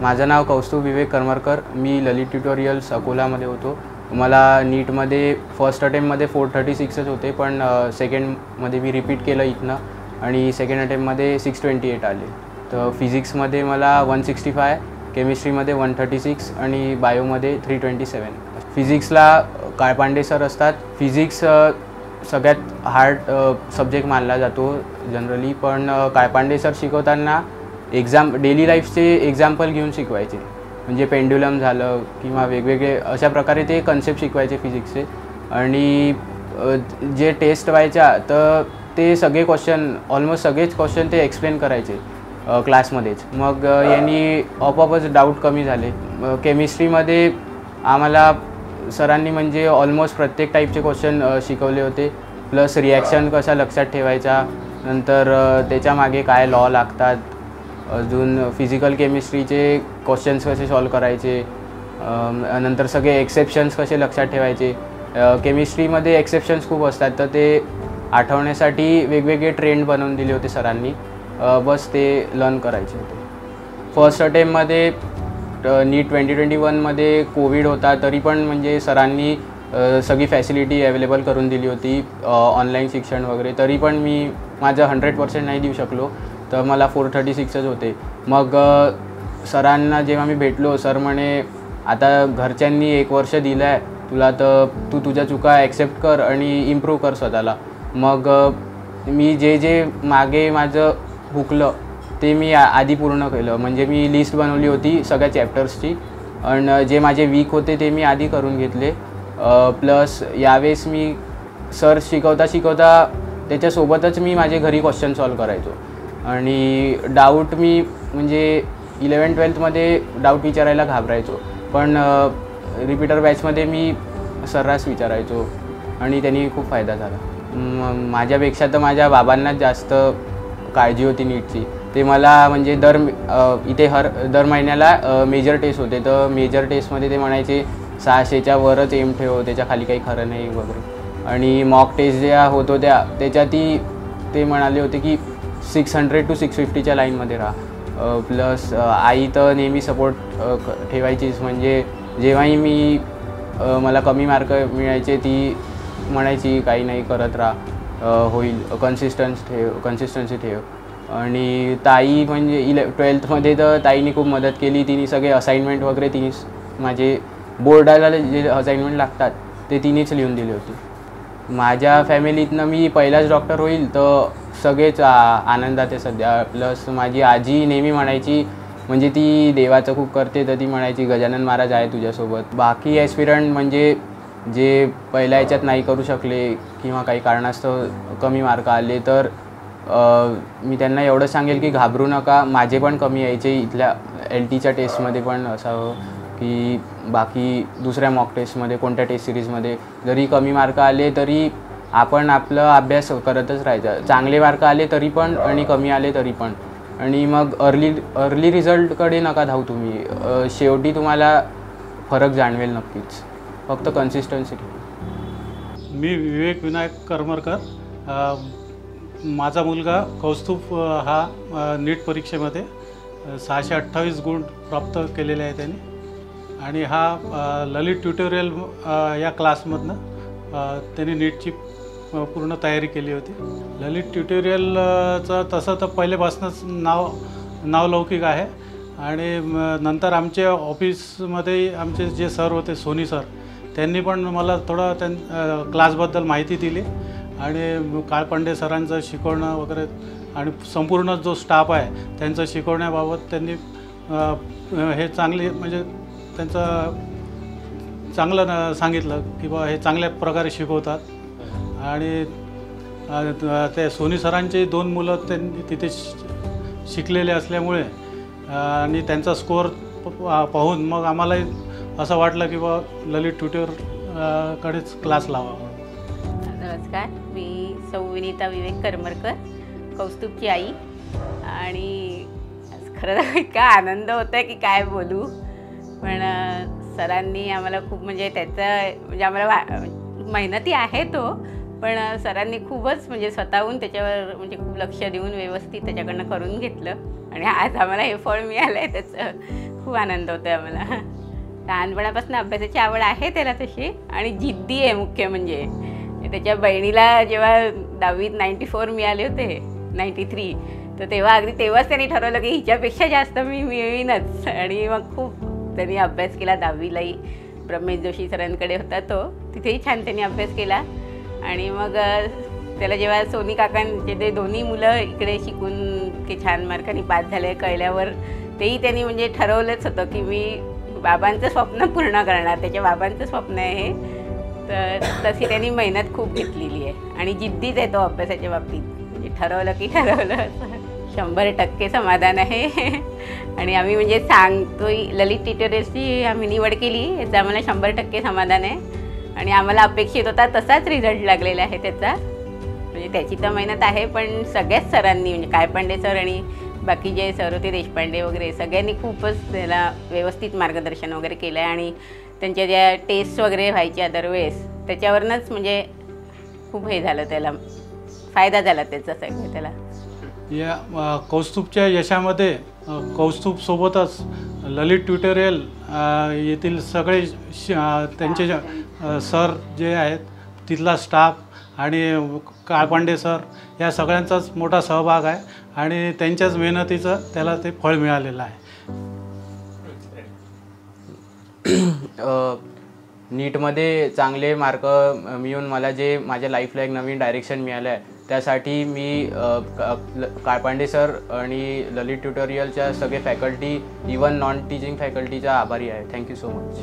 माझं नाव कौस्तुभ विवेक करमरकर। मी ललित ट्युटोरियल्स अकोलामध्ये होतो। मला नीटमध्ये फर्स्ट अटेम्प्टमध्ये 436च होते, पण सेकंडमध्ये मी रिपीट केलं इथनं आणि सेकंड अटेम्प्टमध्ये 628 आले। तर फिजिक्समध्ये मला 165, केमिस्ट्रीमध्ये 136 आणि बायोमध्ये 327। फिजिक्सला काळपांडे सर असतात। फिजिक्स सगळ्यात हार्ड सब्जेक्ट मानला जातो जनरली, पण काळपांडे सर शिकवताना डेली लाईफचे एक्झाम्पल घेऊन शिकवायचे। म्हणजे पेंड्युलम झालं किंवा वेगवेगळे अशा प्रकारे ते कन्सेप्ट शिकवायचे फिजिक्सचे। आणि जे टेस्ट व्हायच्या तर ते सगळे क्वेश्चन ऑलमोस्ट सगळेच क्वेश्चन ते एक्सप्लेन करायचे क्लासमध्येच। मग यांनी आपोआपच डाऊट कमी झाले। केमिस्ट्रीमध्ये आम्हाला सरांनी म्हणजे ऑलमोस्ट प्रत्येक टाईपचे क्वेश्चन शिकवले होते, प्लस रिॲक्शन कशा लक्षात ठेवायचा, नंतर त्याच्यामागे काय लॉ लागतात, अजून फिजिकल केमिस्ट्रीचे क्वेश्चन्स कसे सॉल्व करायचे, नंतर सगळे एक्सेप्शन्स कसे लक्षात ठेवायचे। केमिस्ट्रीमध्ये एक्सेप्शन्स खूप असतात, तर ते आठवण्यासाठी वेगवेगळे ट्रेंड बनवून दिले होते सरांनी। बस ते लर्न करायचे होते। फर्स्ट अटेम्प्टमध्ये नीट 2021मध्ये कोविड होता, तरी पण म्हणजे सरांनी सगळी फॅसिलिटी अवेलेबल करून दिली होती, ऑनलाईन शिक्षण वगैरे। तरी पण मी माझं 100% नाही देऊ शकलो, तर मला 436च होते। मग सरांना जेव्हा मी भेटलो, सर म्हणे आता घरच्यांनी 1 वर्ष दिलं आहे तुला, तर तू तुझ्या चुका ॲक्सेप्ट कर आणि इम्प्रूव्ह कर स्वतःला। मग मी जे मागे माझं हुकलं ते मी आधी पूर्ण केलं। म्हणजे मी लिस्ट बनवली होती सगळ्या चॅप्टर्सची, आणि जे माझे वीक होते ते मी आधी करून घेतले। प्लस यावेळेस मी सर शिकवता त्याच्यासोबतच मी माझे घरी क्वेश्चन सॉल्व करायचो। आणि डाऊट मी म्हणजे 11th-12thमध्ये डाऊट विचारायला घाबरायचो, पण रिपीटर बॅचमध्ये मी सर्रास विचारायचो आणि त्यांनी खूप फायदा झाला। माझ्यापेक्षा तर माझ्या बाबांनाच जास्त काळजी होती नीटची। ते मला म्हणजे दर महिन्याला मेजर टेस्ट होते, तर मेजर टेस्टमध्ये ते म्हणायचे 600च्या वरच एम ठेव, त्याच्या खाली काही खरं नाही वगैरे। आणि मॉक टेस्ट ज्या होत होत्या त्याच्यातही ते म्हणाले होते की 600 to 650च्या लाईनमध्ये राहा। प्लस आई तर नेहमी सपोर्ट ठेवायचीच। म्हणजे जेव्हाही मला कमी मार्क मिळायचे ती म्हणायची काही नाही, करत राहा, होईल, कन्सिस्टन्सी ठेव। आणि ताई म्हणजे 12thमध्ये तर ताईने खूप मदत केली। तिने सगळे असाइनमेंट वगैरे माझे बोर्डाला जे असाइनमेंट लागतात ते तिनेच लिहून दिली होती। माझ्या फॅमिलीतनं मी पहिलाच डॉक्टर होईल तर सगळेच आनंदात आहे सध्या। प्लस माझी आजी नेहमी म्हणायची, म्हणजे ती देवाचं खूप करते, तर ती म्हणायची गजानन महाराज आहे तुझ्यासोबत। बाकी ॲस्पिरंट म्हणजे जे पहिल्या ह्याच्यात नाही करू शकले किंवा काही कारणास्तव कमी मार्क आले, तर मी त्यांना एवढं सांगेल की घाबरू नका। माझे पण कमी यायचे इथल्या LTच्या टेस्टमध्ये पण असावं, की बाकी दुसऱ्या मॉक टेस्टमध्ये कोणत्या टेस्ट सिरीजमध्ये जरी कमी मार्क आले तरी आपण आपला अभ्यास करतच राहायचा। चांगले मार्क आले तरी पण आणि कमी आले तरी पण। आणि मग अर्ली रिझल्टकडे नका धावू तुम्ही, शेवटी तुम्हाला फरक जाणवेल नक्कीच, फक्त कन्सिस्टन्सी ठेवा। मी विवेक विनायक करमरकर। माझा मुलगा कौस्तुभ हा नीट परीक्षेमध्ये 628 गुण प्राप्त केलेले आहे त्याने। आणि हा ललित ट्युटोरियल या क्लासमधनं त्याने नीटची पूर्ण तयारी केली होती। ललित ट्युटोरियलचं तसं तर पहिल्यापासूनच नावलौकिक आहे। आणि नंतर आमच्या ऑफिसमध्ये आमचे जे सर होते, सोनी सर, त्यांनी पण मला थोडं क्लासबद्दल माहिती दिली। आणि काळपांडे सरांचं शिकवणं वगैरे आणि संपूर्ण जो स्टाफ आहे त्यांचं शिकवण्याबाबत त्यांनी हे चांगली त्यांचं चांगलं सांगितलं की बा हे चांगल्या प्रकारे शिकवतात। आणि ते सोनी सरांचे 2 मुलं त्यांनी तिथे शिकलेले असल्यामुळे आणि त्यांचा स्कोअर पाहून मग आम्हालाही असं वाटलं की बा ललित ट्युटोरकडेच क्लास लावावा। नमस्कार, मी सौ विनीता विवेक करमरकर, कौस्तुभची आई। आणि खरं इतका आनंद होता आहे की काय बोलू, पण सरांनी आम्हाला खूप म्हणजे आम्हाला मेहनती आहे तो, पण सरांनी खूपच स्वतःहून त्याच्यावर खूप लक्ष देऊन व्यवस्थित त्याच्याकडनं करून घेतलं आणि आज आम्हाला हे फळ मिळालं आहे त्याचं। खूप आनंद होतो आहे आम्हाला. लहानपणापासून अभ्यासाची आवड आहे त्याला तशी, आणि जिद्दी आहे मुख्य म्हणजे. त्याच्या बहिणीला जेव्हा 10वीत 94 मिळाले होते, 93, तर तेव्हाच त्यांनी ठरवलं की हिच्यापेक्षा जास्त मी मिळवीनच. आणि मग खूप त्यांनी अभ्यास केला. 10वीलाही प्रमेश जोशी सरांकडे होता तो, तिथेही छान त्यांनी अभ्यास केला. आणि मग त्याला जेव्हा सोनी काकांचे ते दोन्ही मुलं इकडे शिकून की छान मार्कांनी पास झाले कळल्यावर, तेही त्यांनी म्हणजे ठरवलंच होतं की मी बाबांचं स्वप्न पूर्ण करणार, त्याच्या बाबांचं स्वप्न आहे हे. तर तशी त्यांनी मेहनत खूप घेतलेली आहे आणि जिद्दीच आहे तो अभ्यासाच्या बाबतीत. म्हणजे ठरवलं की ठरवलं. 100% समाधान आहे. आणि आम्ही म्हणजे सांगतोय ललित ट्युटोरियल्सची आम्ही निवड केली, याचं आम्हाला 100% समाधान आहे. आणि आम्हाला अपेक्षित होता तसाच रिझल्ट लागलेला आहे त्याचा. म्हणजे त्याची तर मेहनत आहे, पण सगळ्याच सरांनी म्हणजे कायपांडे सर आणि बाकी जे सर होते देशपांडे वगैरे सगळ्यांनी खूपच त्याला व्यवस्थित मार्गदर्शन वगैरे केलं आहे. आणि त्यांच्या ज्या टेस्ट वगैरे व्हायच्या दरवेळेस त्याच्यावरूनच म्हणजे खूप हे झालं, त्याला फायदा झाला त्याचा सगळं त्याला. या कौस्तुभच्या यशामध्ये कौस्तुभसोबतच ललित ट्युटोरियल येथील सगळे त्यांचे सर जे आहेत, तिथला स्टाफ आणि काळपांडे सर या सगळ्यांचाच मोठा सहभाग आहे आणि त्यांच्याच मेहनतीचं त्याला ते फळ मिळालेलं आहे. नीटमध्ये चांगले मार्क मिळून मला जे माझ्या लाईफला एक नवीन डायरेक्शन मिळालं आहे, त्यासाठी मी काळपांडे सर आणि ललित ट्युटोरियलच्या सगळे फॅकल्टी, इवन नॉन टीचिंग फॅकल्टीचा आभारी आहे. Thank you so much.